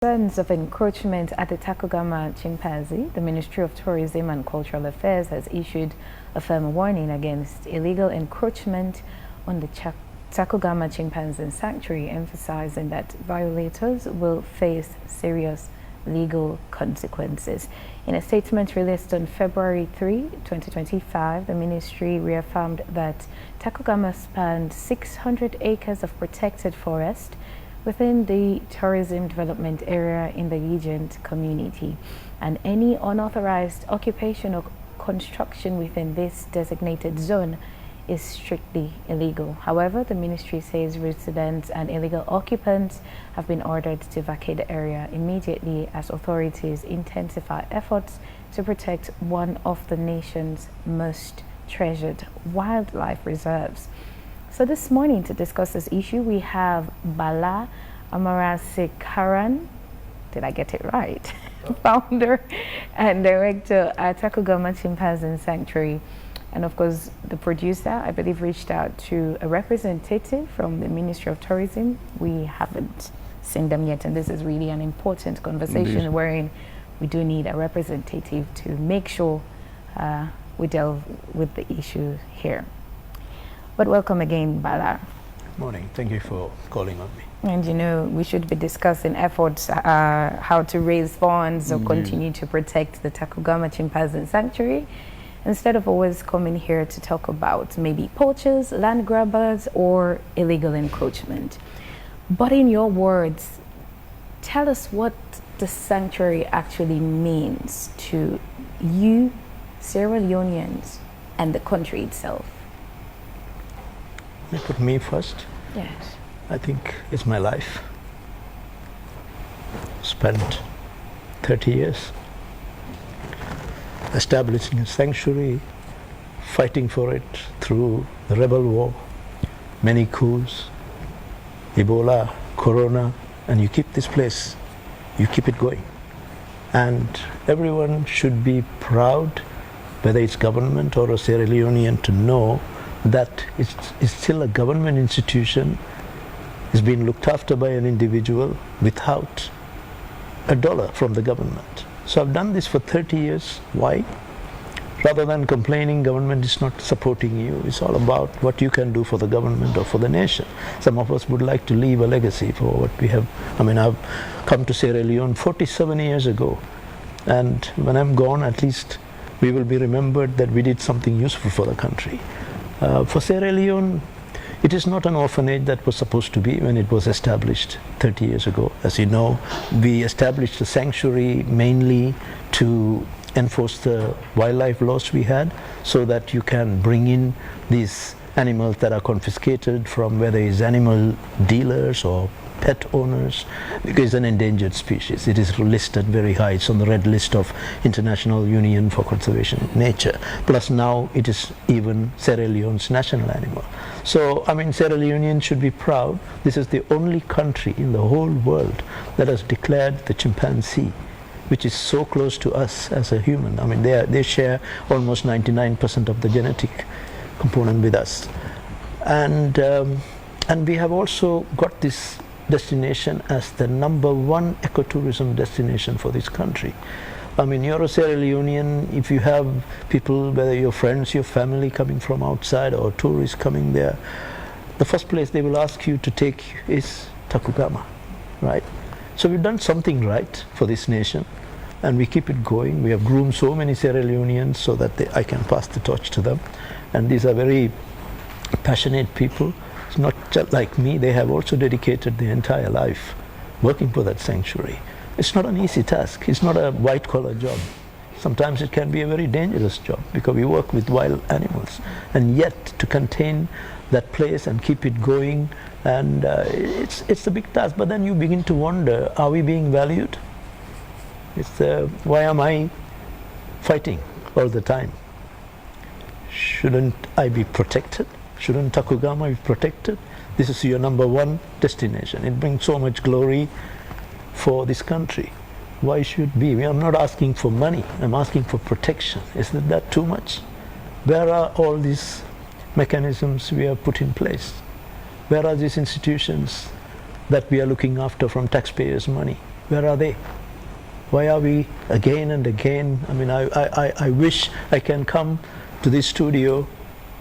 Concerns of encroachment at the TACUGAMA Chimpanzee, the Ministry of Tourism and Cultural Affairs has issued a firm warning against illegal encroachment on the TACUGAMA Chimpanzee Sanctuary, emphasizing that violators will face serious legal consequences. In a statement released on February 3, 2025, the ministry reaffirmed that TACUGAMA spans 600 acres of protected forest within the tourism development area in the regent community, and any unauthorized occupation or construction within this designated zone is strictly illegal. However, the ministry says residents and illegal occupants have been ordered to vacate the area immediately as authorities intensify efforts to protect one of the nation's most treasured wildlife reserves. So this morning, to discuss this issue, we have Bala Amarasekaran, did I get it right? Founder and director at TACUGAMA Chimpanzee Sanctuary. And of course, the producer, I believe, reached out to a representative from the Ministry of Tourism. We haven't seen them yet, and this is really an important conversation. Indeed. Wherein we do need a representative to make sure we delve with the issue here. But welcome again, Bala. Morning. Thank you for calling on me. And you know, we should be discussing efforts, how to raise funds or continue to protect the TACUGAMA Chimpanzee Sanctuary, instead of always coming here to talk about maybe poachers, land grabbers, or illegal encroachment. But in your words, tell us what the sanctuary actually means to you, Sierra Leoneans, and the country itself. You put me first. Yes. I think it's my life. Spent 30 years establishing a sanctuary, fighting for it through the rebel war, many coups, Ebola, Corona, and you keep this place, you keep it going. And everyone should be proud, whether it's government or a Sierra Leonean, to know that it's still a government institution, is being looked after by an individual without a dollar from the government. So I've done this for 30 years. Why? Rather than complaining government is not supporting you, it's all about what you can do for the government or for the nation. Some of us would like to leave a legacy for what we have. I mean, I've come to Sierra Leone 47 years ago, and when I'm gone, at least we will be remembered that we did something useful for the country. For Sierra Leone, it is not an orphanage that was supposed to be when it was established 30 years ago. As you know, we established a sanctuary mainly to enforce the wildlife laws we had, so that you can bring in these animals that are confiscated from whether it's animal dealers or pet owners, because it's an endangered species. It is listed very high. It's on the red list of International Union for Conservation of Nature. Plus now it is even Sierra Leone's national animal. So, I mean, Sierra Leoneans should be proud. This is the only country in the whole world that has declared the chimpanzee, which is so close to us as a human. I mean, they share almost 99% of the genetic component with us. And we have also got this destination as the #1 ecotourism destination for this country. I mean, you're a Sierra Leonean, if you have people, whether your friends, your family coming from outside or tourists coming there, the first place they will ask you to take is TACUGAMA, right? So we've done something right for this nation, and we keep it going. We have groomed so many Sierra Leoneans so that I can pass the torch to them. And these are very passionate people. It's not just like me, they have also dedicated their entire life working for that sanctuary. It's not an easy task. It's not a white-collar job. Sometimes it can be a very dangerous job because we work with wild animals. And yet to contain that place and keep it going, and it's a big task. But then you begin to wonder, are we being valued? Why am I fighting all the time? Shouldn't I be protected? Shouldn't TACUGAMA be protected? This is your #1 destination. It brings so much glory for this country. Why should we? I'm not asking for money. I'm asking for protection. Isn't that too much? Where are all these mechanisms we have put in place? Where are these institutions that we are looking after from taxpayers' money? Where are they? Why are we again and again? I mean, I wish I can come to this studio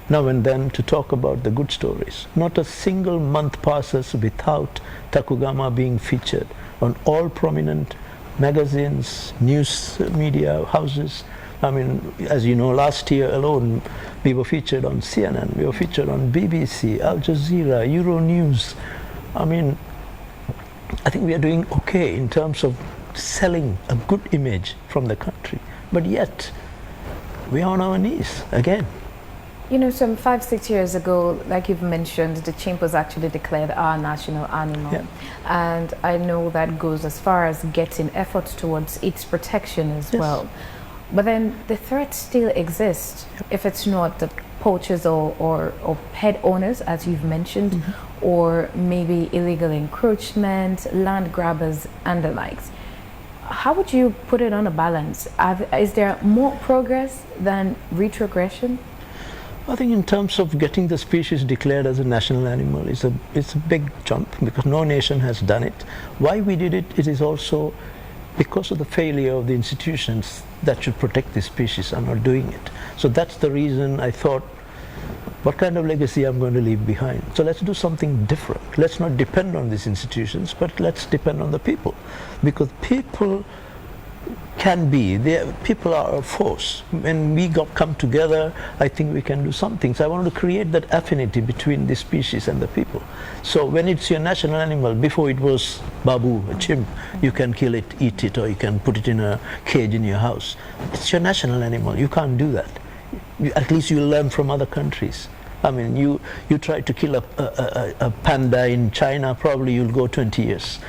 now and then to talk about the good stories. Not a single month passes without TACUGAMA being featured on all prominent magazines, news media houses. I mean, as you know, last year alone, we were featured on CNN, we were featured on BBC, Al Jazeera, Euronews. I mean, I think we are doing okay in terms of selling a good image from the country. But yet, we are on our knees again. You know, some 5-6 years ago, like you've mentioned, the chimp was actually declared our national animal. Yeah. And I know that goes as far as getting efforts towards its protection as Yes. well. But then the threat still exists, if it's not the poachers or pet owners, as you've mentioned, or maybe illegal encroachment, land grabbers, and the likes. How would you put it on a balance? Is there more progress than retrogression? I think in terms of getting the species declared as a national animal, it's a big jump because no nation has done it. Why we did it, it is also because of the failure of the institutions that should protect the species are not doing it. So that's the reason I thought, what kind of legacy I'm going to leave behind? So let's do something different. Let's not depend on these institutions, but let's depend on the people. Because people people are a force. When we come together, I think we can do something. So I want to create that affinity between the species and the people. So when it's your national animal, before it was babu, a chimp, you can kill it, eat it, or you can put it in a cage in your house. It's your national animal. You can't do that. At least you learn from other countries. I mean, you try to kill a panda in China, probably you'll go 20 years.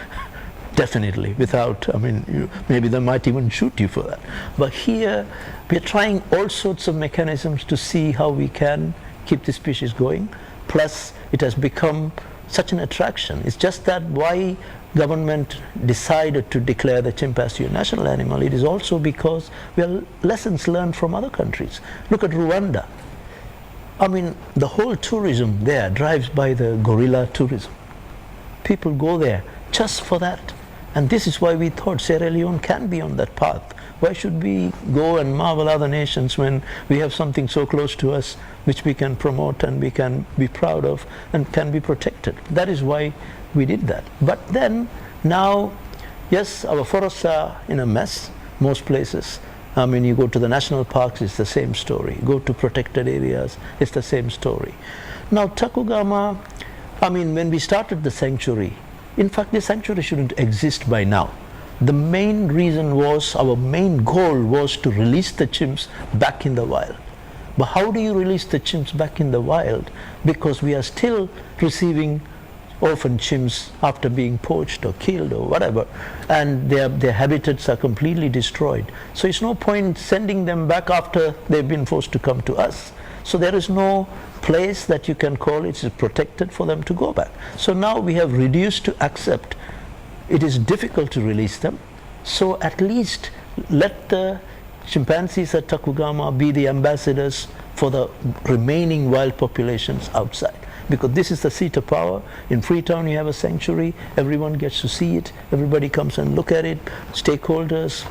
Definitely, without, I mean, maybe they might even shoot you for that. But here, we're trying all sorts of mechanisms to see how we can keep the species going. Plus, it has become such an attraction. It's just that why government decided to declare the chimpanzee a national animal, it is also because we have lessons learned from other countries. Look at Rwanda. I mean, the whole tourism there drives by the gorilla tourism. People go there just for that. And this is why we thought Sierra Leone can be on that path. Why should we go and marvel other nations when we have something so close to us which we can promote and we can be proud of and can be protected? That is why we did that. But then, now, yes, our forests are in a mess, most places. I mean, you go to the national parks, it's the same story. Go to protected areas, it's the same story. Now, TACUGAMA, I mean, when we started the sanctuary, in fact, the sanctuary shouldn't exist by now. The main reason was, our main goal was to release the chimps back in the wild. But how do you release the chimps back in the wild? Because we are still receiving orphan chimps after being poached or killed or whatever, and their habitats are completely destroyed. So it's no point sending them back after they've been forced to come to us. So there is no place that you can call it is protected for them to go back. So now we have reduced to accept it is difficult to release them. So at least let the chimpanzees at TACUGAMA be the ambassadors for the remaining wild populations outside. Because this is the seat of power. In Freetown you have a sanctuary, everyone gets to see it, everybody comes and look at it, stakeholders,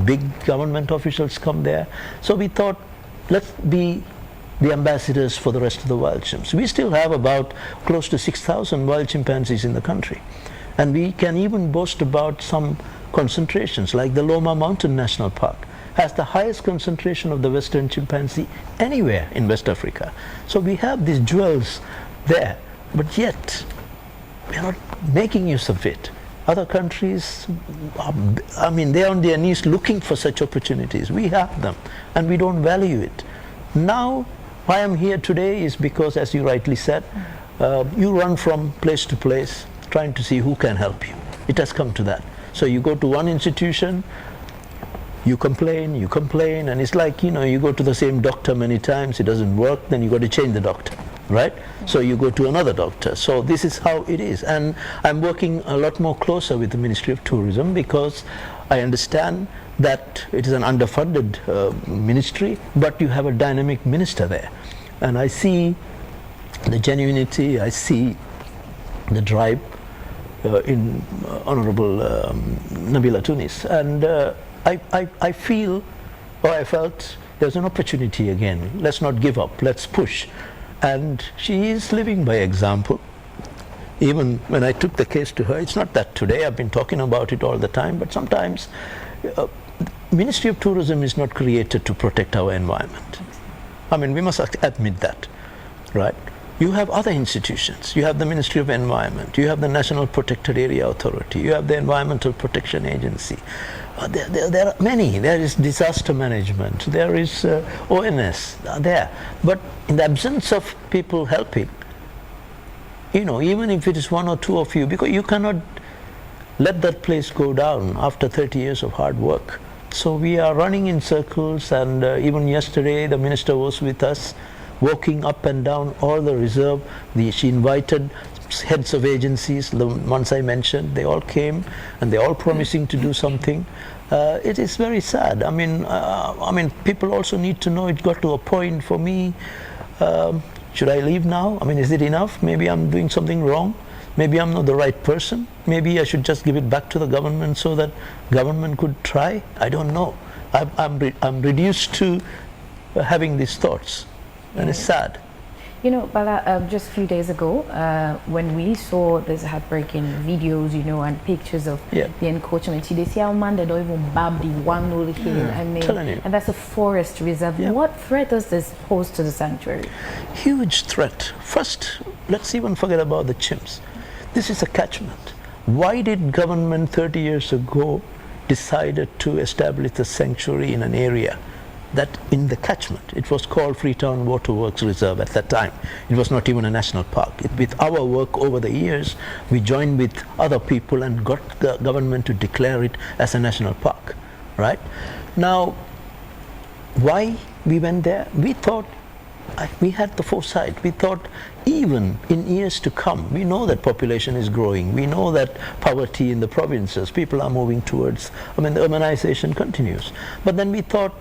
big government officials come there. So we thought, let's be the ambassadors for the rest of the wild chimps. We still have about close to 6,000 wild chimpanzees in the country. And we can even boast about some concentrations, like the Loma Mountain National Park has the highest concentration of the western chimpanzee anywhere in West Africa. So we have these jewels there, but yet we are not making use of it. Other countries, I mean, they're on their knees looking for such opportunities. We have them, and we don't value it. Now, why I'm here today is because, as you rightly said, you run from place to place trying to see who can help you. It has come to that. So you go to one institution, you complain, and it's like, you know, you go to the same doctor many times, it doesn't work, then you got to change the doctor, right? So you go to another doctor. So this is how it is. And I'm working a lot more closer with the Ministry of Tourism because I understand that it is an underfunded ministry, but you have a dynamic minister there. And I see the genuinity, I see the drive. in Honorable Nabila Tunis. And I feel, or I felt, there's an opportunity again. Let's not give up, let's push. And she is living by example. Even when I took the case to her, it's not that today, I've been talking about it all the time, but sometimes Ministry of Tourism is not created to protect our environment. I mean, we must admit that, right? You have other institutions. You have the Ministry of Environment. You have the National Protected Area Authority. You have the Environmental Protection Agency. There are many. There is disaster management. There is ONS there. But in the absence of people helping, you know, even if it is one or two of you, because you cannot let that place go down after 30 years of hard work. So we are running in circles, and even yesterday the minister was with us, walking up and down all the reserve. She invited heads of agencies, the ones I mentioned, they all came and they're all promising to do something. It is very sad. I mean, people also need to know it got to a point for me, should I leave now? I mean, is it enough? Maybe I'm doing something wrong. Maybe I'm not the right person. Maybe I should just give it back to the government so that government could try. I don't know. I'm reduced to having these thoughts. And it's sad. You know, Bala, just a few days ago, when we saw this heartbreaking videos, you know, and pictures of the encroachment, they see how man they don't even bab the one little hill. I mean, and that's a forest reserve. What threat does this pose to the sanctuary? Huge threat. First, let's even forget about the chimps. This is a catchment. Why did government 30 years ago decided to establish the sanctuary in an area that in the catchment? It was called Freetown Waterworks Reserve at that time. It was not even a national park. With our work over the years, we joined with other people and got the government to declare it as a national park, right? Now, why we went there? We thought, we had the foresight. We thought even in years to come, we know that population is growing. We know that poverty in the provinces, people are moving towards, I mean, the urbanization continues. But then we thought,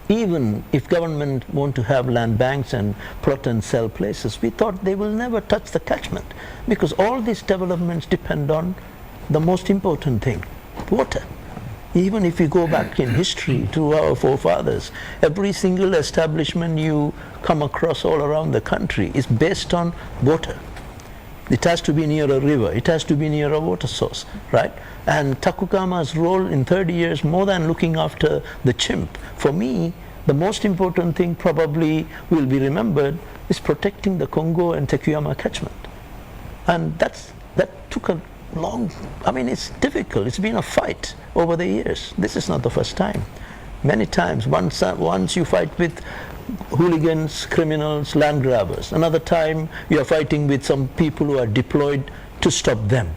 even if government want to have land banks and plot and sell places, we thought they will never touch the catchment, because all these developments depend on the most important thing, water. Even if you go back in history to our forefathers, every single establishment you come across all around the country is based on water. It has to be near a river, it has to be near a water source, right? And TACUGAMA's role in 30 years, more than looking after the chimp, for me, the most important thing probably will be remembered is protecting the Congo and TACUGAMA catchment. And that took a long, I mean, it's difficult. It's been a fight over the years. This is not the first time. Many times, once you fight with hooligans, criminals, land grabbers. Another time you are fighting with some people who are deployed to stop them.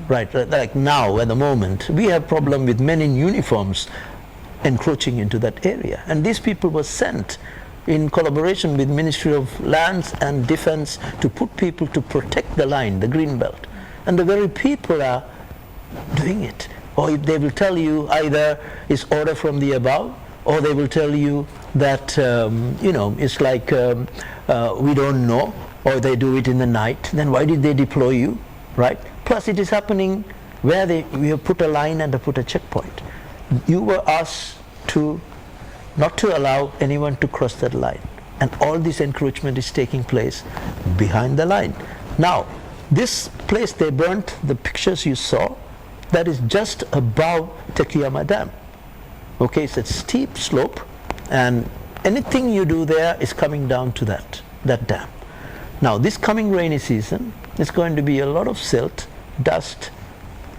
Right, like now at the moment, we have problem with men in uniforms encroaching into that area. And these people were sent in collaboration with Ministry of Lands and Defense to put people to protect the line, the green belt. And the very people are doing it. Or they will tell you either it's order from the above, or they will tell you that, you know, it's like we don't know, or they do it in the night. Then why did they deploy you, right? Plus it is happening where we have put a line and put a checkpoint. You were asked to not to allow anyone to cross that line. And all this encroachment is taking place behind the line. Now, this place they burnt, the pictures you saw, that is just above TACUGAMA Dam. Okay, it's a steep slope, and anything you do there is coming down to that dam. Now, this coming rainy season, it's going to be a lot of silt, dust,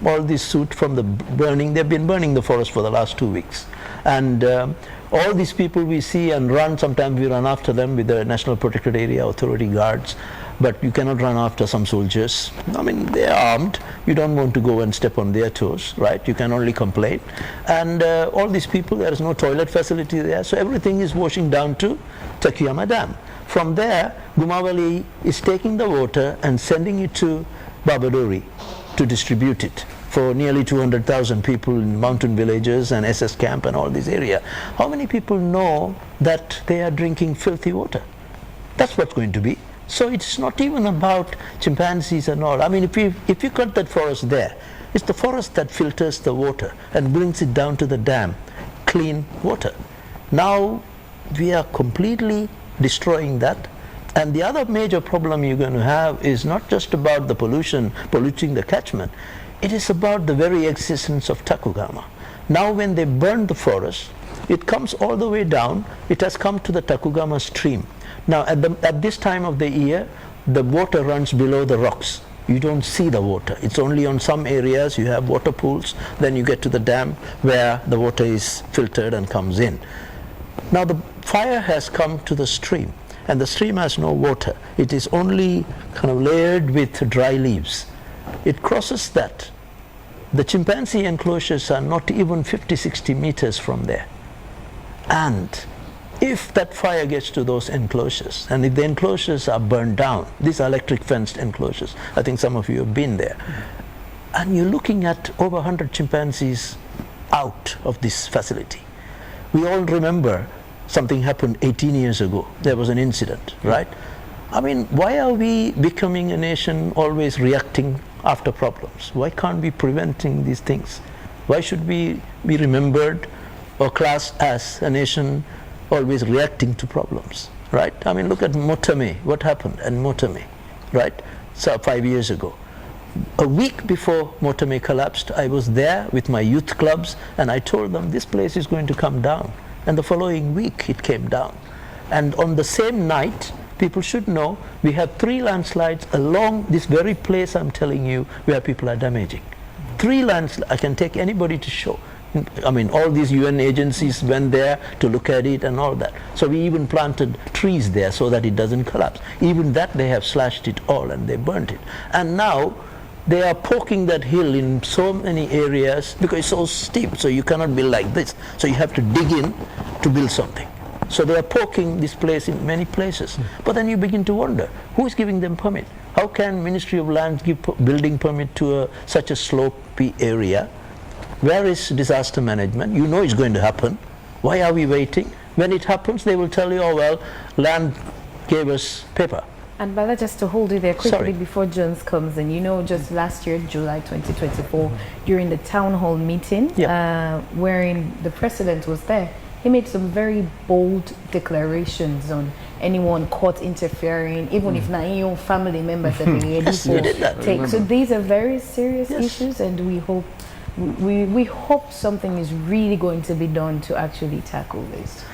all this soot from the burning. They've been burning the forest for the last 2 weeks. And all these people we see and run, sometimes we run after them with the National Protected Area Authority guards, but you cannot run after some soldiers. I mean, they're armed. You don't want to go and step on their toes, right? You can only complain. And all these people, there is no toilet facility there, so everything is washing down to TACUGAMA Dam. From there, Gumawali is taking the water and sending it to Babadori to distribute it for nearly 200,000 people in mountain villages and SS camp and all this area. How many people know that they are drinking filthy water? That's what's going to be. So it's not even about chimpanzees and all. I mean, if you cut that forest there, it's the forest that filters the water and brings it down to the dam, clean water. Now we are completely destroying that. And the other major problem you're going to have is not just about the pollution, polluting the catchment. It is about the very existence of TACUGAMA. Now when they burn the forest, it comes all the way down. It has come to the TACUGAMA stream. Now at this time of the year, the water runs below the rocks. You don't see the water. It's only on some areas you have water pools. Then you get to the dam where the water is filtered and comes in. Now the fire has come to the stream, and the stream has no water. It is only kind of layered with dry leaves. It crosses that. The chimpanzee enclosures are not even 50-60 meters from there. And if that fire gets to those enclosures, and if the enclosures are burned down, these are electric fenced enclosures, I think some of you have been there, and you're looking at over 100 chimpanzees out of this facility. We all remember something happened 18 years ago. There was an incident, right? I mean, why are we becoming a nation always reacting after problems? Why can't we preventing these things? Why should we be remembered or classed as a nation always reacting to problems, right? I mean, look at Motame, what happened at Motame, right? So 5 years ago. A week before Motame collapsed, I was there with my youth clubs, and I told them this place is going to come down. And the following week it came down. And on the same night, people should know, we have 3 landslides along this very place I'm telling you where people are damaging. 3 landslides, I can take anybody to show. I mean, all these UN agencies went there to look at it and all that. So we even planted trees there so that it doesn't collapse. Even that they have slashed it all and they burnt it. And now they are poking that hill in so many areas because it's so steep, so you cannot build like this. So you have to dig in to build something. So they are poking this place in many places. But then you begin to wonder, who is giving them permit? How can Ministry of Lands give building permit to such a slopey area? Where is disaster management? You know it's going to happen. Why are we waiting? When it happens, they will tell you, oh well, land gave us paper. And Bala, just to hold you there quickly before Jones comes in, you know, just last year, July 2024, during the town hall meeting, wherein the president was there, he made some very bold declarations on anyone caught interfering, even if not your family members that they yes, you did that. take. So these are very serious issues, and we hope we hope something is really going to be done to actually tackle this.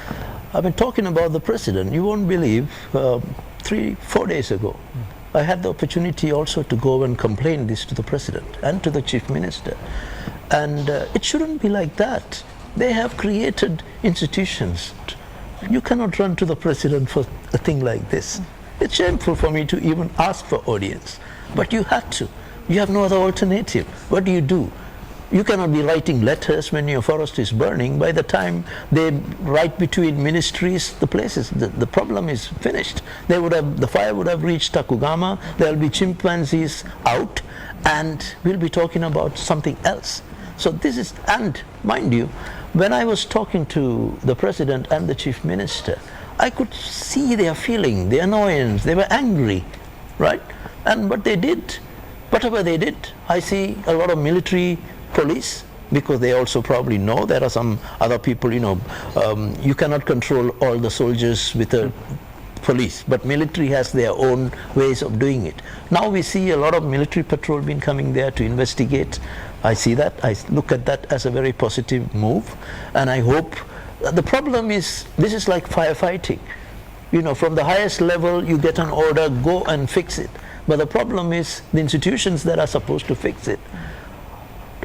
I've been talking about the president. You won't believe, 3-4 days ago, I had the opportunity also to go and complain this to the president and to the chief minister. And it shouldn't be like that. They have created institutions. You cannot run to the president for a thing like this. It's shameful for me to even ask for audience. But you had to. You have no other alternative. What do? You cannot be writing letters when your forest is burning. By the time they write between ministries, the problem is finished. The fire would have reached TACUGAMA, there will be chimpanzees out, and we'll be talking about something else. So this is, and mind you, when I was talking to the president and the chief minister, I could see their feeling, their annoyance, they were angry, right? And what they did, whatever they did, I see a lot of military police, because they also probably know there are some other people, you know, you cannot control all the soldiers with a police, but military has their own ways of doing it. Now we see a lot of military patrol been coming there to investigate. I see that, I look at that as a very positive move, and I hope, the problem is, this is like firefighting. You know, from the highest level you get an order, go and fix it. But the problem is the institutions that are supposed to fix it,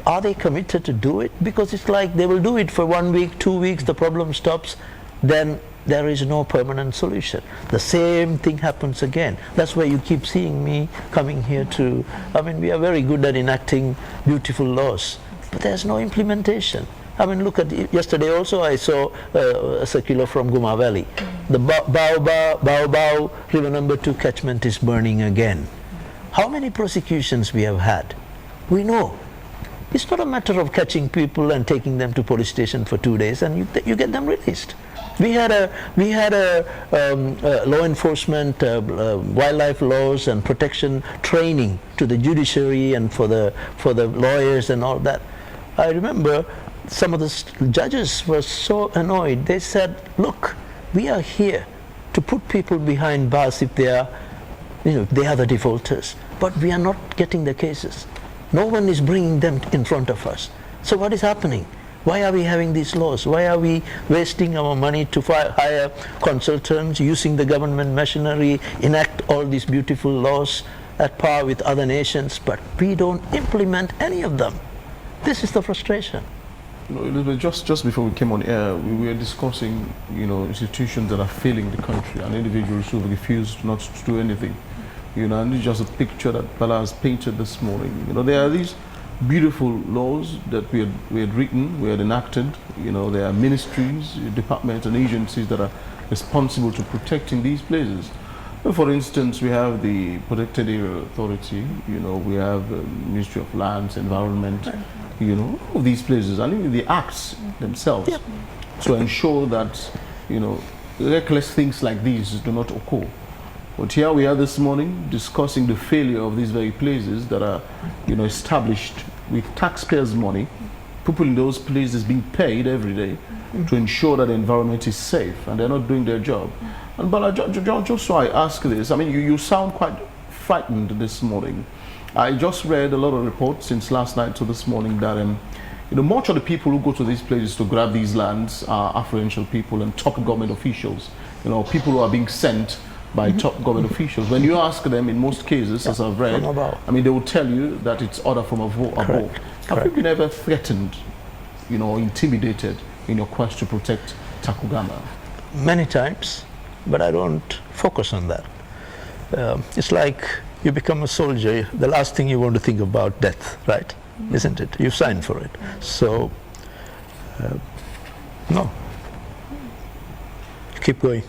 are they committed to do it? Because it's like they will do it for 1 week, 2 weeks, the problem stops, then there is no permanent solution. The same thing happens again. That's why you keep seeing me coming here to, I mean, we are very good at enacting beautiful laws, but there's no implementation. I mean, look at it. Yesterday also I saw a circular from Guma Valley. The Bao River number 2 catchment is burning again. How many prosecutions we have had? We know. It's not a matter of catching people and taking them to police station for 2 days and you get them released. We had a law enforcement, wildlife laws and protection training to the judiciary and for the lawyers and all that. I remember some of the judges were so annoyed. They said, look, we are here to put people behind bars if they are, they are the defaulters, but we are not getting the cases. No one is bringing them in front of us. So what is happening? Why are we having these laws? Why are we wasting our money to hire consultants, using the government machinery, enact all these beautiful laws at par with other nations, but we don't implement any of them? This is the frustration. Elizabeth, just before we came on air, we were discussing, institutions that are failing the country and individuals who refuse not to do anything. And it's just a picture that Bala has painted this morning. There are these beautiful laws that we had written, we had enacted. There are ministries, departments and agencies that are responsible to protecting these places. For instance, we have the Protected Area Authority, we have the Ministry of Lands, Environment, all these places, and even the acts themselves, to ensure that, reckless things like these do not occur. But here we are this morning discussing the failure of these very places that are, established with taxpayers' money, people in those places being paid every day to ensure that the environment is safe, and they're not doing their job. And Bala, just so I ask this, you sound quite frightened this morning. I just read a lot of reports since last night to this morning that much of the people who go to these places to grab these lands are affluential people and top government officials. People who are being sent by top government officials. When you ask them, in most cases, as I've read, they will tell you that it's order from above. Have you been ever threatened, intimidated in your quest to protect TACUGAMA? Many times, but I don't focus on that. It's like you become a soldier, the last thing you want to think about death, right? Isn't it? You signed for it. So, no. Keep going.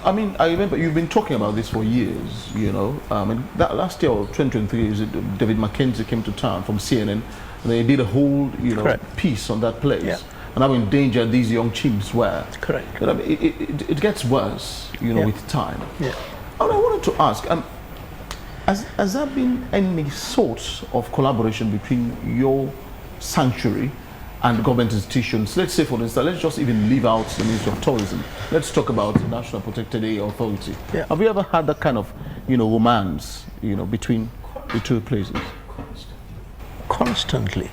I remember you've been talking about this for years, that last year, 2023, David Mackenzie came to town from CNN, and they did a whole, piece on that place. Yeah. And how endangered these young chimps were. Correct. But it gets worse, with time. Yeah. And I wanted to ask, has there been any sort of collaboration between your sanctuary and government institutions? Let's say, for instance, let's just even leave out the Ministry of Tourism. Let's talk about the National Protected Area Authority. Yeah. Have you ever had that kind of, romance, between the two places? Constantly.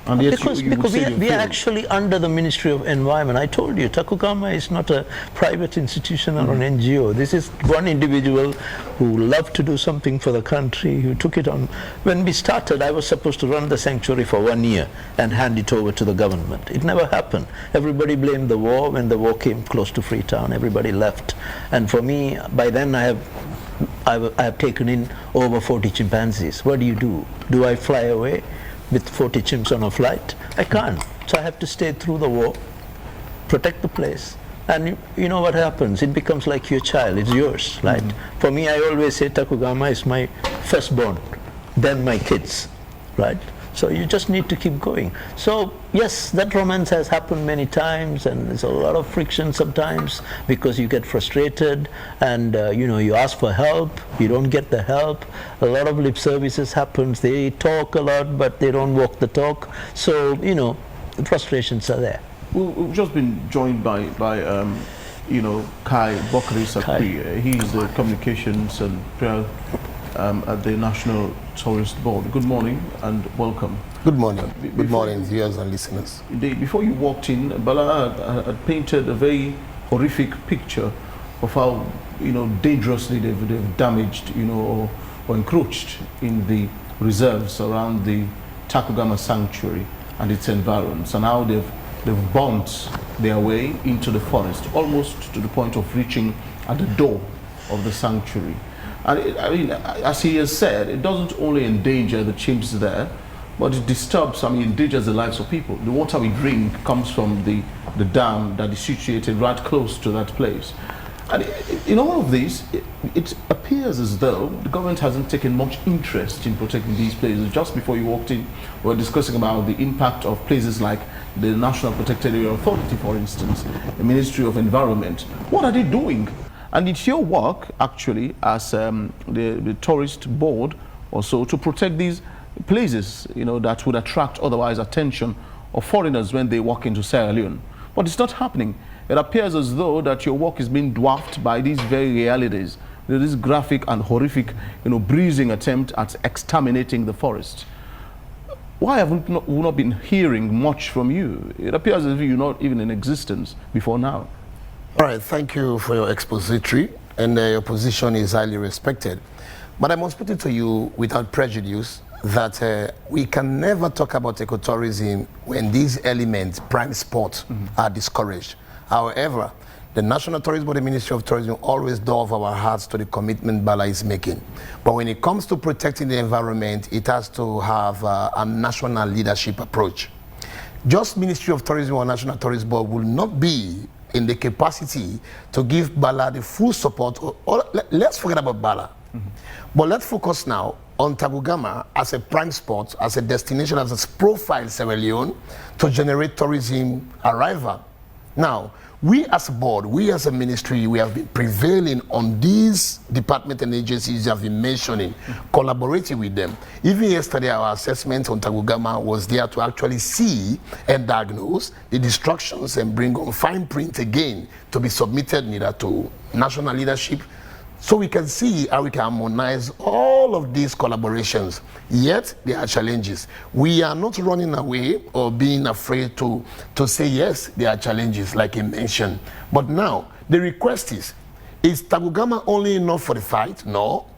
And yes, because we are actually under the Ministry of Environment. I told you, TACUGAMA is not a private institution or an NGO. This is one individual who loved to do something for the country, who took it on. When we started, I was supposed to run the sanctuary for 1 year and hand it over to the government. It never happened. Everybody blamed the war. When the war came close to Freetown, everybody left. And for me, by then I have taken in over 40 chimpanzees. What do? Do I fly away with 40 chimps on a flight? I can't. So I have to stay through the war, protect the place. And you know what happens? It becomes like your child. It's yours, right? For me, I always say TACUGAMA is my firstborn, then my kids, right? So you just need to keep going. So yes, that romance has happened many times, and there's a lot of friction sometimes because you get frustrated and you ask for help, you don't get the help. A lot of lip services happens. They talk a lot, but they don't walk the talk. So the frustrations are there. We've just been joined by Kai Bokri Sakri. He's the communications and at the National Tourist Board. Good morning and welcome. Good morning. Good morning, viewers and listeners. Indeed, before you walked in, Bala had painted a very horrific picture of how dangerously they've damaged or encroached in the reserves around the TACUGAMA sanctuary and its environs, and how they've burnt their way into the forest, almost to the point of reaching at the door of the sanctuary. And as he has said, it doesn't only endanger the chimps there, but it disturbs, endangers the lives of people. The water we drink comes from the dam that is situated right close to that place. And in all of this, it appears as though the government hasn't taken much interest in protecting these places. Just before you walked in, we were discussing about the impact of places like the National Protected Area Authority, for instance, the Ministry of Environment. What are they doing? And it's your work, actually, as the tourist board or so, to protect these places, you know, that would attract otherwise attention of foreigners when they walk into Sierra Leone. But it's not happening. It appears as though that your work is being dwarfed by these very realities, this graphic and horrific, you know, breezing attempt at exterminating the forest. Why have we not been hearing much from you? It appears as if you're not even in existence before now. All right, thank you for your expository, and your position is highly respected. But I must put it to you without prejudice that we can never talk about ecotourism when these elements, prime spots, are discouraged. However, the National Tourism Board, the Ministry of Tourism, always does our hearts to the commitment Bala is making. But when it comes to protecting the environment, it has to have a national leadership approach. Just Ministry of Tourism or National Tourism Board will not be in the capacity to give Bala the full support. Let's forget about Bala. But let's focus now on TACUGAMA as a prime spot, as a destination, as a profile Sierra Leone to generate tourism arrival. Now, we as a board, we as a ministry, we have been prevailing on these departments and agencies you have been mentioning, collaborating with them. Even yesterday, our assessment on TACUGAMA was there to actually see and diagnose the destructions and bring on fine print again to be submitted neither to national leadership, so we can see how we can harmonize all of these collaborations. Yet, there are challenges. We are not running away or being afraid to say, yes, there are challenges, like you mentioned. But now, the request is TACUGAMA only enough for the fight? No.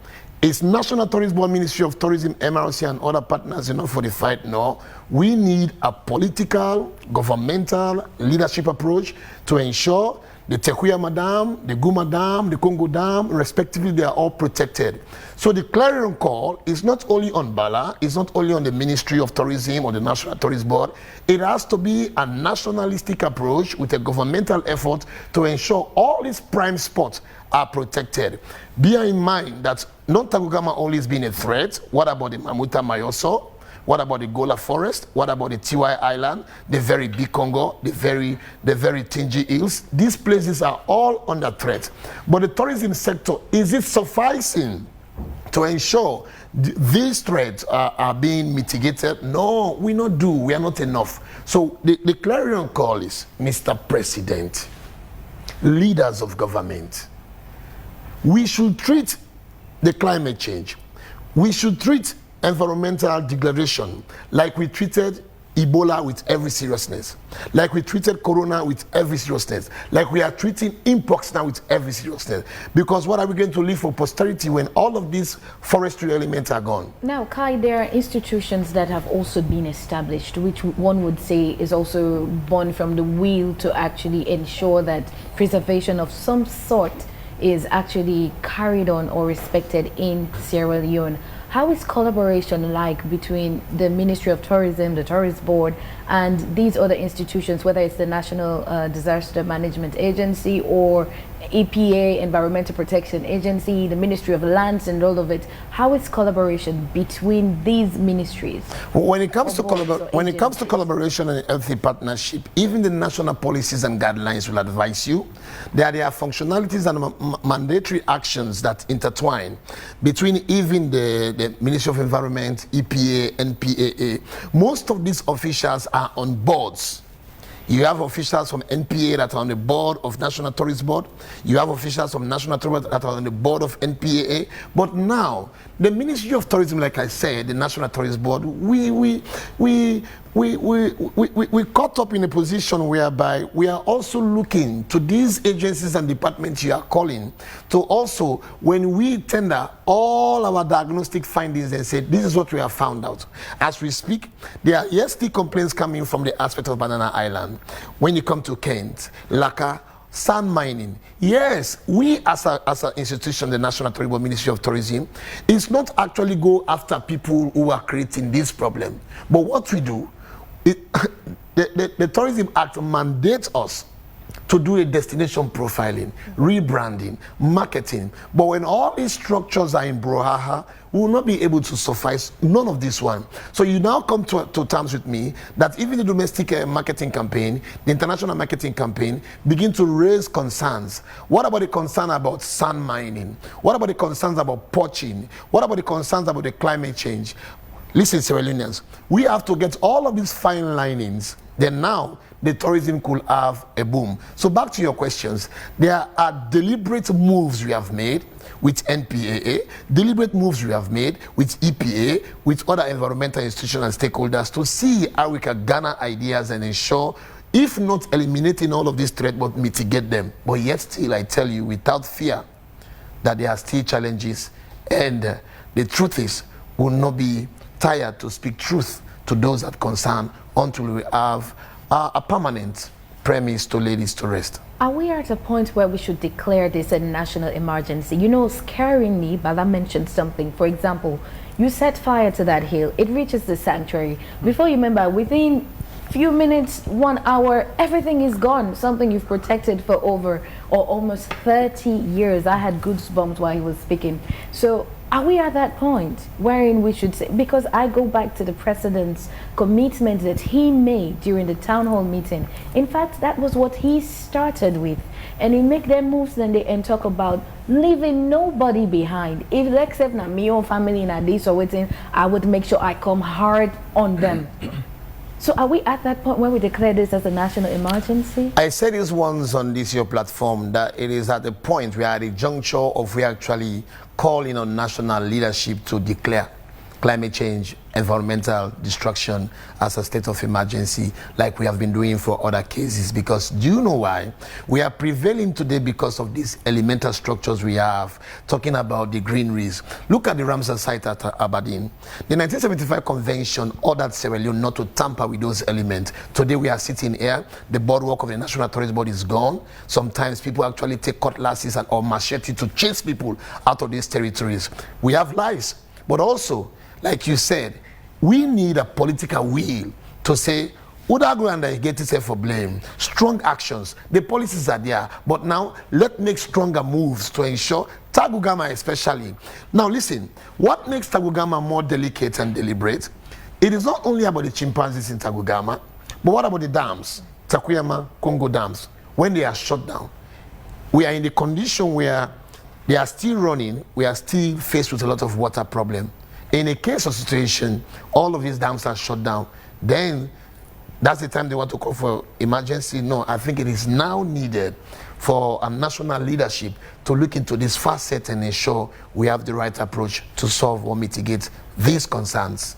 Is National Tourism Board, Ministry of Tourism, MRC, and other partners enough for the fight? No. We need a political, governmental leadership approach to ensure the TACUGAMA Dam, the Guma Dam, the Congo Dam, respectively, they are all protected. So the clarion call is not only on Bala, it's not only on the Ministry of Tourism or the National Tourist Board. It has to be a nationalistic approach with a governmental effort to ensure all these prime spots are protected. Bear in mind that not TACUGAMA only has been a threat. What about the Mamuta Mayoso? What about the Gola Forest? What about the Tiwai Island, the very big Congo, the very Tingi Hills? These places are all under threat. But the tourism sector, is it sufficing to ensure these threats are being mitigated? No, we not do. We are not enough. So the clarion call is, Mr. President, leaders of government, we should treat the climate change, we should treat environmental degradation like we treated Ebola with every seriousness, like we treated Corona with every seriousness, like we are treating Mpox now with every seriousness. Because what are we going to leave for posterity when all of these forestry elements are gone? Now, Kai, there are institutions that have also been established, which one would say is also born from the will to actually ensure that preservation of some sort is actually carried on or respected in Sierra Leone. How is collaboration like between the Ministry of Tourism, the Tourist Board, and these other institutions, whether it's the National Disaster Management Agency or EPA, Environmental Protection Agency, the Ministry of Lands and all of it? How is collaboration between these ministries? When it comes to collaboration and healthy partnership, even the national policies and guidelines will advise you that there are functionalities and mandatory actions that intertwine between even the Ministry of Environment, EPA, NPAA. Most of these officials are on boards. You have officials from NPA that are on the board of National Tourist Board. You have officials from National Tourist Board that are on the board of NPAA. But now, the Ministry of Tourism, like I said, the National Tourist Board, we caught up in a position whereby we are also looking to these agencies and departments you are calling to also, when we tender all our diagnostic findings and say, this is what we have found out. As we speak, there are still complaints coming from the aspect of Banana Island. When you come to Kent, Laka, sand mining. Yes, we as an institution, the National Tourism Board, Ministry of Tourism, is not actually go after people who are creating this problem. But what we do, the Tourism Act mandates us to do a destination profiling, rebranding, marketing. But when all these structures are in brouhaha, we will not be able to suffice none of this one. So you now come to terms with me that even the domestic marketing campaign, the international marketing campaign, begin to raise concerns. What about the concern about sand mining? What about the concerns about poaching? What about the concerns about the climate change? Listen, Sierra Leoneans, we have to get all of these fine linings. Then now, the tourism could have a boom. So back to your questions. There are deliberate moves we have made with NPAA, deliberate moves we have made with EPA, with other environmental institutions and stakeholders to see how we can garner ideas and ensure, if not eliminating all of these threats, but mitigate them. But yet still, I tell you, without fear, that there are still challenges. And the truth is, we will not be tired to speak truth to those that concern until we have a permanent premise to lay this to rest. Are we at a point where we should declare this a national emergency? You know, scaringly, Bala mentioned something. For example, you set fire to that hill, it reaches the sanctuary. Before you remember, within few minutes, 1 hour, everything is gone. Something you've protected for over or almost 30 years. I had goosebumps while he was speaking. So are we at that point wherein we should say, because I go back to the president's commitment that he made during the town hall meeting. In fact, that was what he started with. And he make them moves and talk about leaving nobody behind. If except na me own family in this or waiting, I would make sure I come hard on them. So are we at that point where we declare this as a national emergency? I said this once on this your platform, that it is at the point we are at the juncture of we actually calling on national leadership to declare climate change, environmental destruction as a state of emergency, like we have been doing for other cases. Because do you know why? We are prevailing today because of these elemental structures we have, talking about the greeneries. Look at the Ramsar site at Aberdeen. The 1975 convention ordered Sierra Leone not to tamper with those elements. Today we are sitting here, the boardwalk of the National Tourist Board is gone. Sometimes people actually take cutlasses or machete to chase people out of these territories. We have lives, but also, like you said, we need a political will to say, Udagu and get itself for blame. Strong actions. The policies are there, but now let's make stronger moves to ensure TACUGAMA especially. Now listen, what makes TACUGAMA more delicate and deliberate? It is not only about the chimpanzees in TACUGAMA, but what about the dams? TACUGAMA, Congo dams, when they are shut down. We are in the condition where they are still running, we are still faced with a lot of water problem. In a case of situation, all of these dams are shut down, then that's the time they want to call for emergency. No, I think it is now needed for a national leadership to look into this facet and ensure we have the right approach to solve or mitigate these concerns.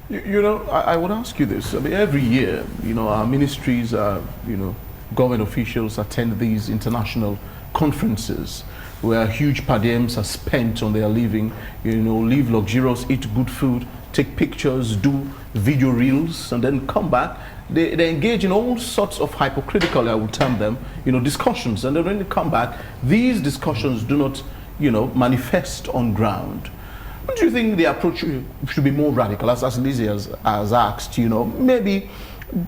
You know, I would ask you this. I mean, every year, you know, our ministries, government officials attend these international conferences where huge per diems are spent on their living, you know, live luxurious, eat good food, take pictures, do video reels, and then come back. They engage in all sorts of hypocritical, I would term them, you know, discussions. And then when they come back, these discussions do not, you know, manifest on ground. Don't you think the approach should be more radical, as Lizzie has asked, you know, maybe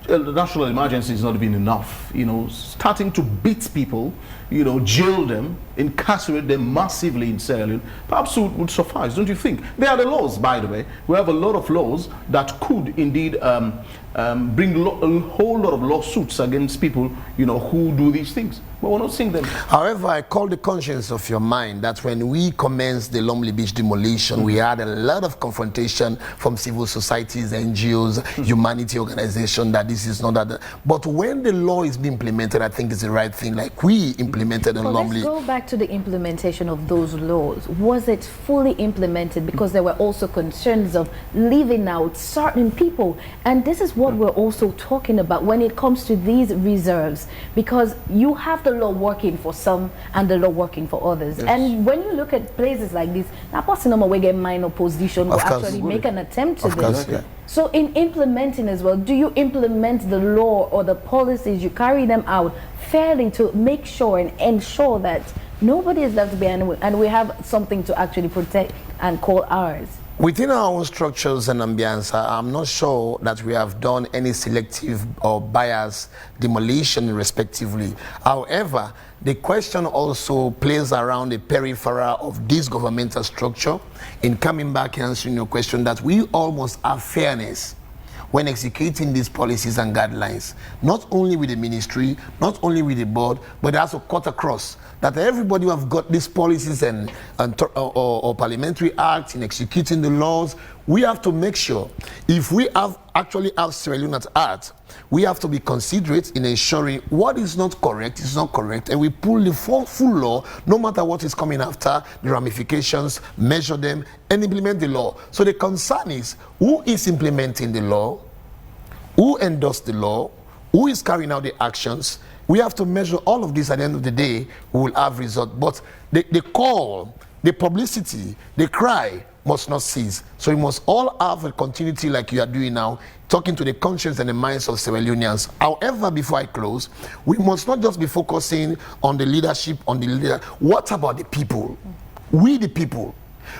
the national emergency is not even enough, you know, starting to beat people, you know, jail them, incarcerate them massively in Sierra Leone, perhaps would suffice, don't you think? There are the laws, by the way. We have a lot of laws that could indeed bring a whole lot of lawsuits against people, you know, who do these things. But we're not seeing them. However, I call the conscience of your mind that when we commenced the Lumley Beach demolition, we had a lot of confrontation from civil societies, NGOs, humanity organizations, that this is not that. But when the law is being implemented, I think it's the right thing, like we implemented in Lumley. Let's go back to the implementation of those laws. Was it fully implemented? Because there were also concerns of leaving out certain people. And this is what we're also talking about when it comes to these reserves, because you have the law working for some and the law working for others. Yes. And when you look at places like this, now person we get minor position will actually make an attempt to this. Yeah. So in implementing as well, do you implement the law or the policies, you carry them out fairly to make sure and ensure that nobody is left behind and we have something to actually protect and call ours? Within our own structures and ambience, I'm not sure that we have done any selective or bias demolition respectively. However, the question also plays around the peripheral of this governmental structure in coming back and answering your question that we almost have fairness when executing these policies and guidelines, not only with the ministry, not only with the board, but also cut across that everybody who have got these policies or parliamentary acts in executing the laws, we have to make sure if we actually have Sierra Leone at heart, we have to be considerate in ensuring what is not correct is not correct, and we pull the full law, no matter what is coming after, the ramifications, measure them, and implement the law. So the concern is who is implementing the law, who endorsed the law, who is carrying out the actions. We have to measure all of this. At the end of the day, we will have results. But the call, the publicity, the cry must not cease. So we must all have a continuity like you are doing now, talking to the conscience and the minds of Sierra Leoneans. However, before I close, we must not just be focusing on the leadership, on the leader. What about the people? We the people.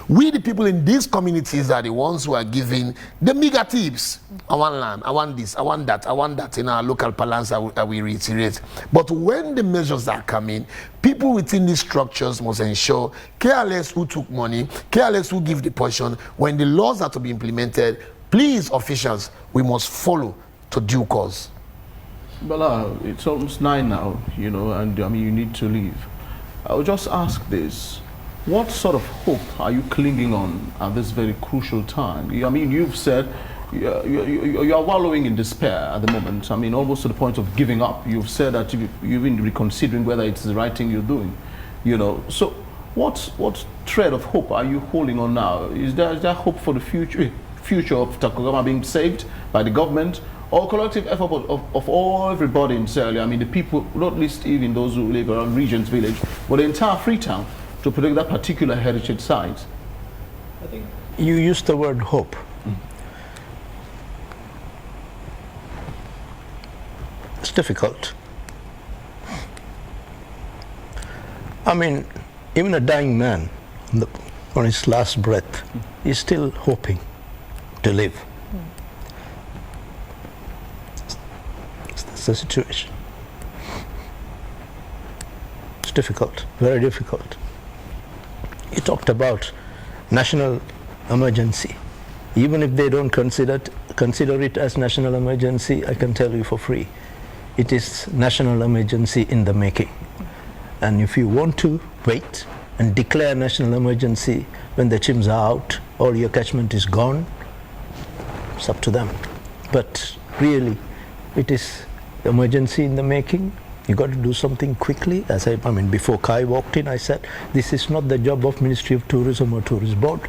We the people in these communities are the ones who are giving the mega tips. I want land, I want this, I want that in our local parlance, I will reiterate. But when the measures are coming, people within these structures must ensure, careless who took money, careless who give the portion, when the laws are to be implemented, please officials, we must follow to due cause. Bala, it's almost 9 now, you know, and I mean you need to leave. I'll just ask this. What sort of hope are you clinging on at this very crucial time? I mean, you've said you are wallowing in despair at the moment. I mean, almost to the point of giving up. You've said that you've been reconsidering whether it's the right thing you're doing. You know, so what thread of hope are you holding on now? Is there hope for the future of TACUGAMA being saved by the government, or collective effort of everybody in Sierra Leone? I mean, the people, not least even those who live around Regent's Village, but the entire Freetown, to protect that particular heritage site? I think you used the word hope. It's difficult. I mean, even a dying man on his last breath is still hoping to live. That's the situation. It's difficult, very difficult. You talked about national emergency. Even if they don't consider it as national emergency, I can tell you for free, it is national emergency in the making. And if you want to wait and declare national emergency when the chimps are out, all your catchment is gone, it's up to them. But really, it is emergency in the making. You got to do something quickly. As I mean, before Kai walked in, I said, this is not the job of Ministry of Tourism or Tourist Board.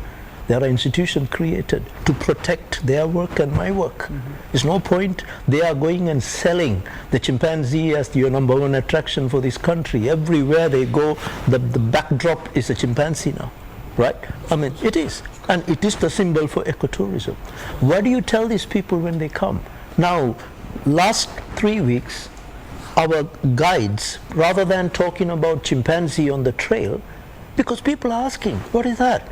There are institutions created to protect their work and my work. There's no point they are going and selling the chimpanzee as your #1 attraction for this country. Everywhere they go, the backdrop is a chimpanzee now, right? I mean, it is. And it is the symbol for ecotourism. What do you tell these people when they come? Now, last 3 weeks, our guides, rather than talking about chimpanzee on the trail, because people are asking, what is that?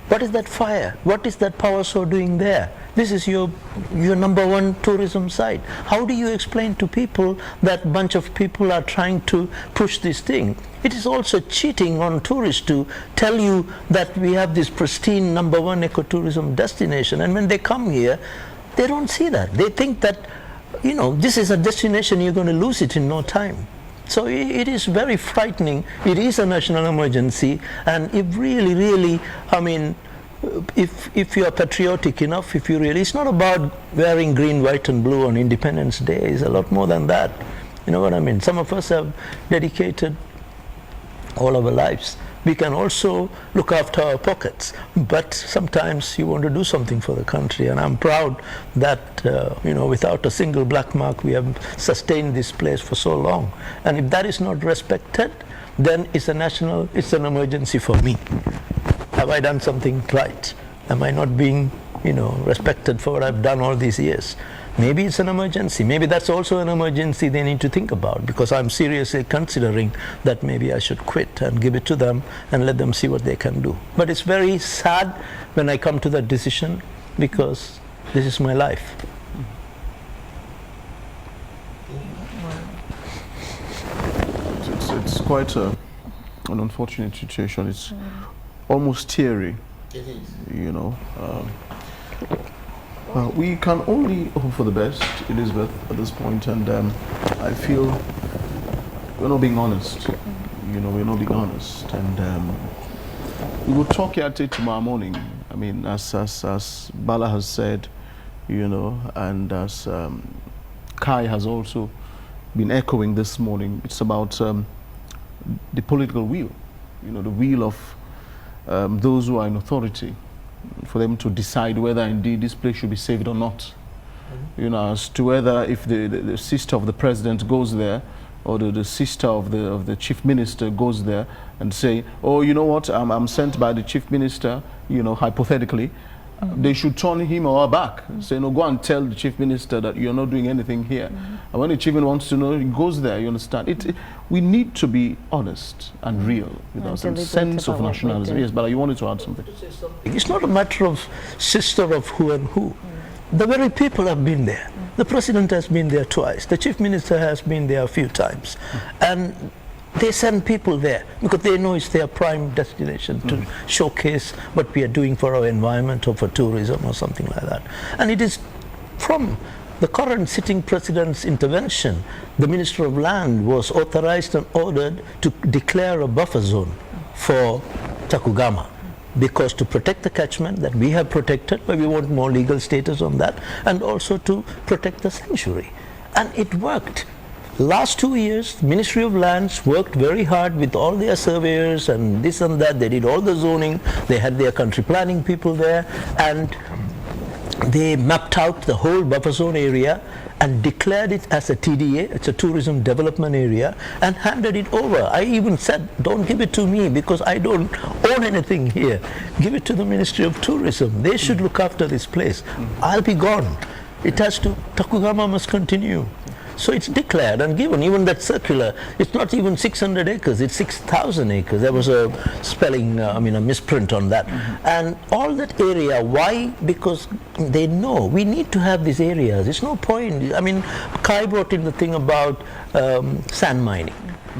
What is that fire? What is that power saw doing there? This is your #1 tourism site. How do you explain to people that bunch of people are trying to push this thing? It is also cheating on tourists to tell you that we have this pristine #1 ecotourism destination, and when they come here, they don't see that. They think that, you know, this is a destination, you're going to lose it in no time. So it is very frightening. It is a national emergency, and if really, I mean, if you are patriotic enough, if you really, it's not about wearing green, white and blue on Independence Day. It's a lot more than that. You know what I mean? Some of us have dedicated all our lives. We can also look after our pockets, but sometimes you want to do something for the country, and I'm proud that you know, without a single black mark, we have sustained this place for so long. And if that is not respected, then it's an emergency for me. Have I done something right? Am I not being, you know, respected for what I've done all these years? maybe it's an emergency. Maybe that's also an emergency they need to think about, because I'm seriously considering that maybe I should quit and give it to them and let them see what they can do. But it's very sad when I come to that decision, because this is my life. It's quite an unfortunate situation. It's almost teary. It is. You know. We can only hope for the best, Elizabeth, at this point, and I feel we're not being honest. You know, we're not being honest, and we will talk at it tomorrow morning. I mean, as Bala has said, you know, and as Kai has also been echoing this morning, it's about the political will, you know, the will of those who are in authority, for them to decide whether indeed this place should be saved or not. You know, as to whether if the sister of the president goes there, or the sister of the chief minister goes there and say, oh, you know what, I'm sent by the chief minister, you know, hypothetically, they should turn him or her back, say, no, go and tell the chief minister that you're not doing anything here. And when the chief minister wants to know, he goes there, you understand. We need to be honest and real with us, and sense of nationalism. Yes, but you wanted to add something. It's not a matter of sister of who and who. The very people have been there. The president has been there twice. The chief minister has been there a few times. And they send people there because they know it's their prime destination to showcase what we are doing for our environment or for tourism or something like that. And it is from the current sitting president's intervention, the Minister of Land was authorized and ordered to declare a buffer zone for TACUGAMA, because to protect the catchment that we have protected, but we want more legal status on that, and also to protect the sanctuary. And it worked. Last 2 years, the Ministry of Lands worked very hard with all their surveyors and this and that. They did all the zoning. They had their country planning people there, and they mapped out the whole buffer zone area and declared it as a TDA, it's a tourism development area, and handed it over. I even said, don't give it to me because I don't own anything here. Give it to the Ministry of Tourism. They should look after this place. I'll be gone. It has to, TACUGAMA must continue. So it's declared and given. Even that circular, it's not even 600 acres, it's 6,000 acres. There was a spelling, a misprint on that. And all that area, why? Because they know we need to have these areas. It's no point. I mean, Kai brought in the thing about sand mining.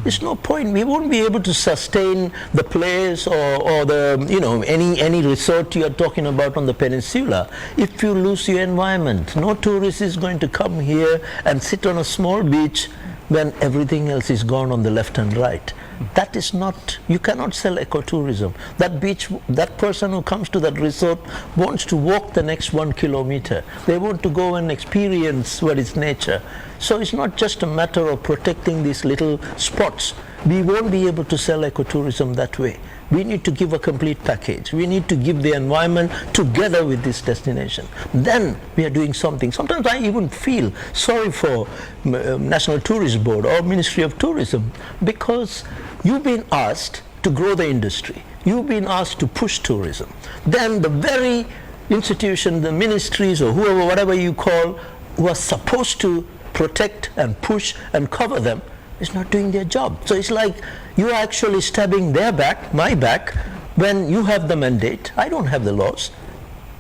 There's no point. We won't be able to sustain the place or the, you know, any resort you're talking about on the peninsula if you lose your environment. No tourist is going to come here and sit on a small beach when everything else is gone on the left and right. That is not, you cannot sell ecotourism. That beach, that person who comes to that resort wants to walk the next 1 kilometer. They want to go and experience what is nature. So it's not just a matter of protecting these little spots. We won't be able to sell ecotourism that way. We need to give a complete package. We need to give the environment together with this destination. Then we are doing something. Sometimes I even feel sorry for National Tourist Board or Ministry of Tourism, because you've been asked to grow the industry. You've been asked to push tourism. Then the very institution, the ministries or whoever, whatever you call, who are supposed to protect and push and cover them, is not doing their job. So it's like you are actually stabbing their back, my back, when you have the mandate. I don't have the laws.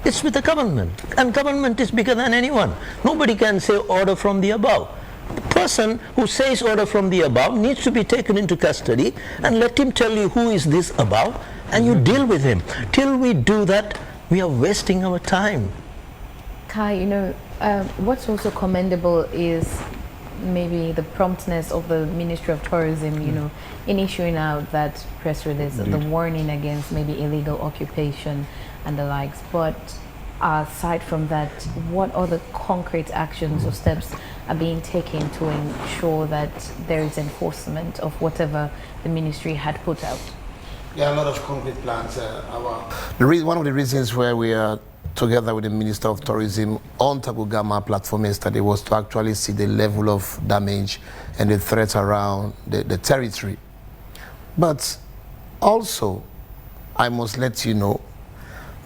It's with the government, and government is bigger than anyone. Nobody can say order from the above. The person who says order from the above needs to be taken into custody and let him tell you who is this above, and you deal with him. Till we do that, we are wasting our time. Kai, you know, what's also commendable is maybe the promptness of the Ministry of Tourism, you know, in issuing out that press release, the warning against maybe illegal occupation and the likes. But aside from that, what other concrete actions or steps are being taken to ensure that there is enforcement of whatever the ministry had put out? There are a lot of concrete plans. One of the reasons where we are together with the Minister of Tourism on TACUGAMA platform yesterday was to actually see the level of damage and the threat around the territory. But also, I must let you know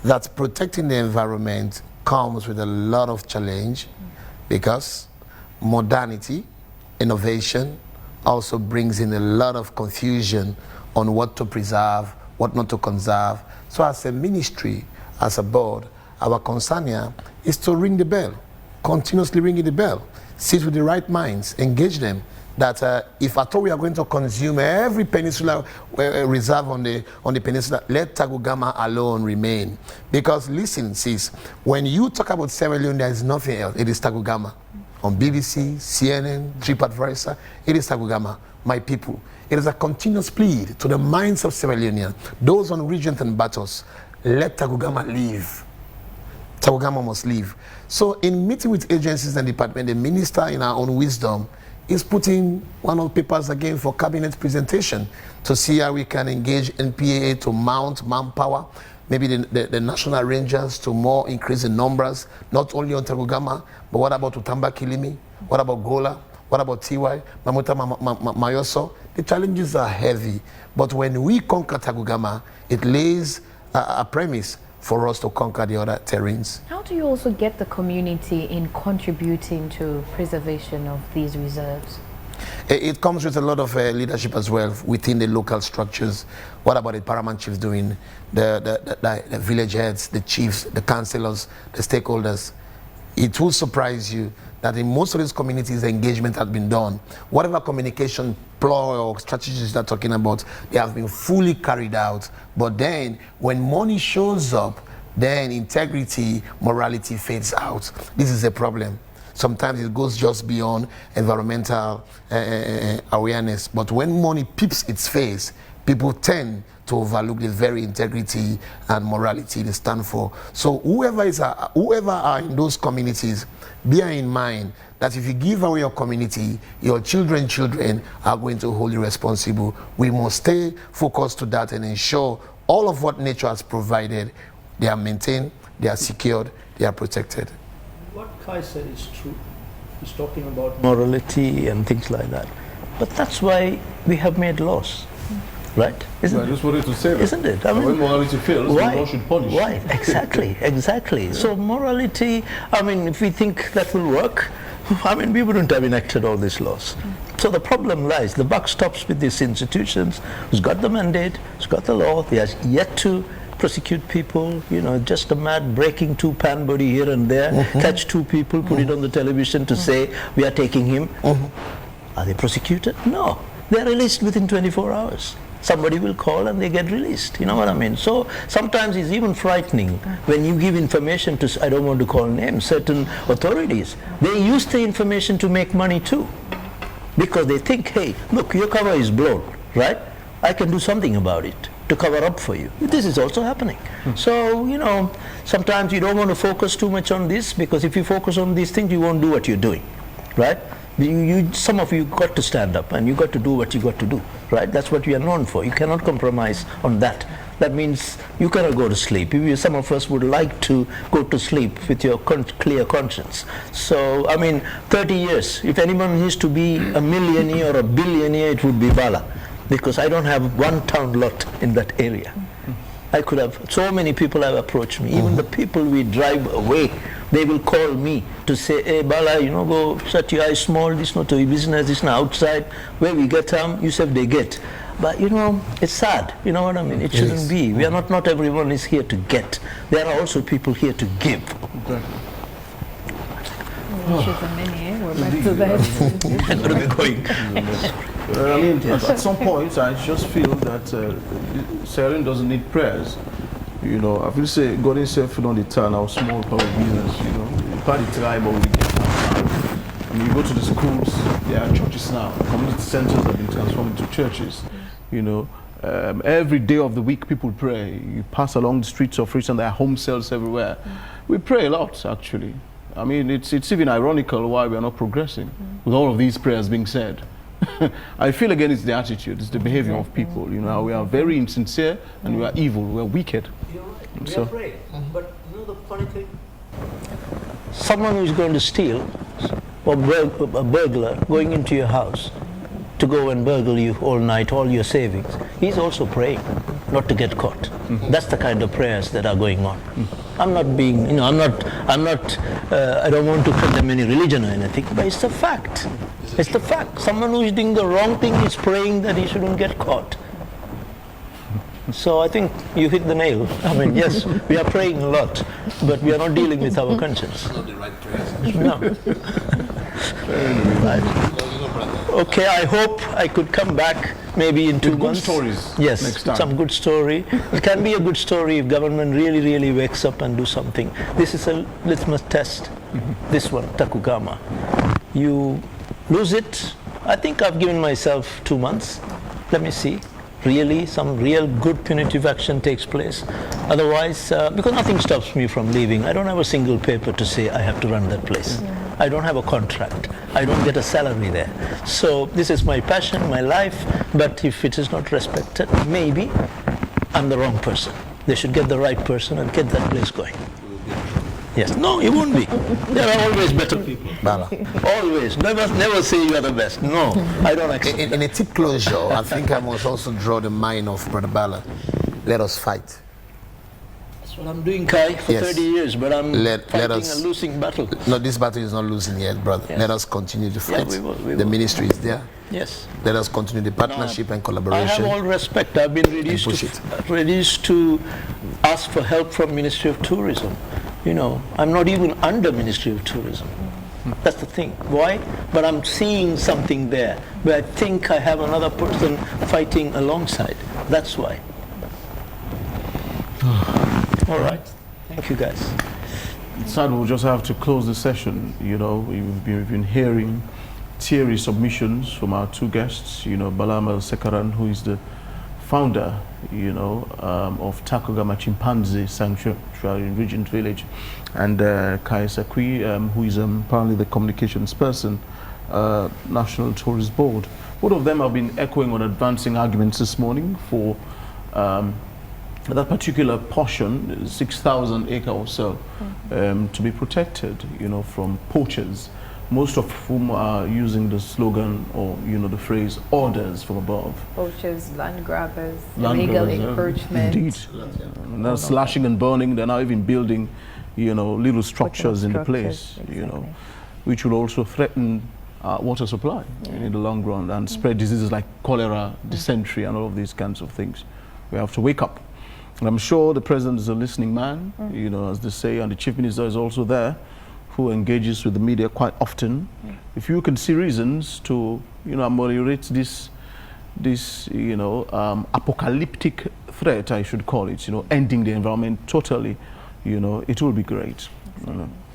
that protecting the environment comes with a lot of challenge, because modernity, innovation also brings in a lot of confusion on what to preserve, what not to conserve. So as a ministry, as a board, our concern here is to ring the bell, continuously ringing the bell, sit with the right minds, engage them, that if at all we are going to consume every peninsula reserve on the peninsula, let TACUGAMA alone remain. Because listen, sis, when you talk about Sierra Leone, there is nothing else. It is TACUGAMA. On BBC, CNN, TripAdvisor, it is TACUGAMA, my people. It is a continuous plea to the minds of Sierra Leoneans, those on regent and battles, let TACUGAMA live. TACUGAMA must live. So in meeting with agencies and departments, the minister in our own wisdom is putting one of the papers again for cabinet presentation to see how we can engage NPAA to mount manpower, maybe the national rangers to more increase in numbers, not only on TACUGAMA, but what about Utamba Kilimi? What about Gola? What about TY? Mamuta Mayoso? The challenges are heavy, but when we conquer TACUGAMA, it lays a premise for us to conquer the other terrains. How do you also get the community in contributing to preservation of these reserves? It comes with a lot of leadership as well within the local structures. What about the paramount chiefs doing, the village heads, the chiefs, the councillors, the stakeholders? It will surprise you that in most of these communities, the engagement has been done. Whatever communication ploy or strategies they're talking about, they have been fully carried out. But then, when money shows up, then integrity, morality fades out. This is a problem. Sometimes it goes just beyond environmental awareness. But when money peeps its face, people tend to overlook the very integrity and morality they stand for. So whoever are in those communities, bear in mind that if you give away your community, your children are going to hold you responsible. We must stay focused to that and ensure all of what nature has provided, they are maintained, they are secured, they are protected. What Kai said is true. He's talking about morality and things like that. But that's why we have made laws. Right? I just wanted to say that. Isn't it? I mean, when morality fails, the law should punish. Why? Exactly, exactly. Yeah. So morality, I mean, if we think that will work, I mean, we wouldn't have enacted all these laws. So the problem lies, the buck stops with these institutions, who's got the mandate, who's got the law, they are yet to prosecute people, you know, just a mad breaking two pan body here and there, catch two people, put it on the television to say, we are taking him. Are they prosecuted? No. They are released within 24 hours. Somebody will call and they get released, you know what I mean? So sometimes it's even frightening when you give information to, I don't want to call names, certain authorities. They use the information to make money too. Because they think, hey, look, your cover is blown, right? I can do something about it to cover up for you. This is also happening. So, you know, sometimes you don't want to focus too much on this, because if you focus on these things, you won't do what you're doing, right? Some of you got to stand up and you got to do what you got to do, right? That's what we are known for. You cannot compromise on that. That means you cannot go to sleep. Some of us would like to go to sleep with your clear conscience. So, I mean, 30 years, if anyone used to be a millionaire or a billionaire, it would be Bala, because I don't have one town lot in that area. I could have, so many people have approached me. Even the people we drive away, they will call me to say, hey Bala, you know, go set your eyes small, this not a business, this not outside. Where we get you said they get. But you know, it's sad, you know what I mean? It shouldn't be. We are not everyone is here to get. There are also people here to give. Exactly. We're back to that. I'm going to be going. I mean, at some point, I just feel that Sierra Leone doesn't need prayers. You know, I feel say God himself don't deter our small power business, you know. Part of the tribe, but we get when you go to the schools, there are churches now. Community centers have been transformed into churches. You know, every day of the week people pray. You pass along the streets of Richmond, there are home cells everywhere. We pray a lot, actually. I mean, it's even ironical why we are not progressing with all of these prayers being said. I feel again it's the attitude, it's the behavior of people. You know, we are very insincere and we are evil, we are wicked. You're right. We are afraid. But you know the funny thing? Someone who is going to steal, or a burglar going into your house to go and burgle you all night, all your savings, he's also praying not to get caught. That's the kind of prayers that are going on. I'm not being, you know, I don't want to condemn any religion or anything, but it's a fact. It's the fact. Someone who is doing the wrong thing is praying that he shouldn't get caught. So I think you hit the nail. I mean, yes, we are praying a lot, but we are not dealing with our conscience. Not the right prayers. No. Right. Okay, I hope I could come back maybe in 2 months. Good stories. Yes, next time. some good story. It can be a good story if government really wakes up and do something. This is a litmus test. This one, TACUGAMA. You lose it. I think I've given myself 2 months. Let me see. Really, some real good punitive action takes place. Otherwise, because nothing stops me from leaving. I don't have a single paper to say I have to run that place. I don't have a contract. I don't get a salary there. So this is my passion, my life, but if it is not respected, maybe I'm the wrong person. They should get the right person and get that place going. Yes. No, you won't be. There are always better people. Bala. Always. Never say you are the best. No, I don't accept that. In a tip closure, I think I must also draw the mind of Brother Bala. Let us fight. That's what I'm doing, Kai, for 30 years, but I'm fighting a losing battle. No, this battle is not losing yet, brother. Yes. Let us continue to fight. Yeah, we the will. ministry is there. Yes. Let us continue the partnership and I collaboration. have all respect. I've been reduced to ask for help from Ministry of Tourism. You know, I'm not even under Ministry of Tourism. That's the thing. Why? But I'm seeing something there where I think I have another person fighting alongside. That's why. All right. Thank you, guys. Sad, we'll just have to close the session. You know, we've been hearing theory submissions from our 2 guests. You know, Balama Sekaran, who is the founder, you know, of TACUGAMA Chimpanzee Sanctuary in Regent Village, and Kai Sakwi, who is apparently the communications person, National Tourist Board. Both of them have been echoing on advancing arguments this morning for that particular portion, 6,000 acre or so, to be protected, you know, from poachers, most of whom are using the slogan or, you know, the phrase orders from above. Poachers, land grabbers, illegal encroachment. Indeed. And they're slashing and burning. They're now even building, you know, little structures in the place, you know, which will also threaten water supply in the long run and spread diseases like cholera, dysentery, and all of these kinds of things. We have to wake up. And I'm sure the president is a listening man, you know, as they say, and the chief minister is also there, who engages with the media quite often. If you can see reasons to, you know, ameliorate this, you know, apocalyptic threat, I should call it, you know, ending the environment totally, you know, it will be great. You know.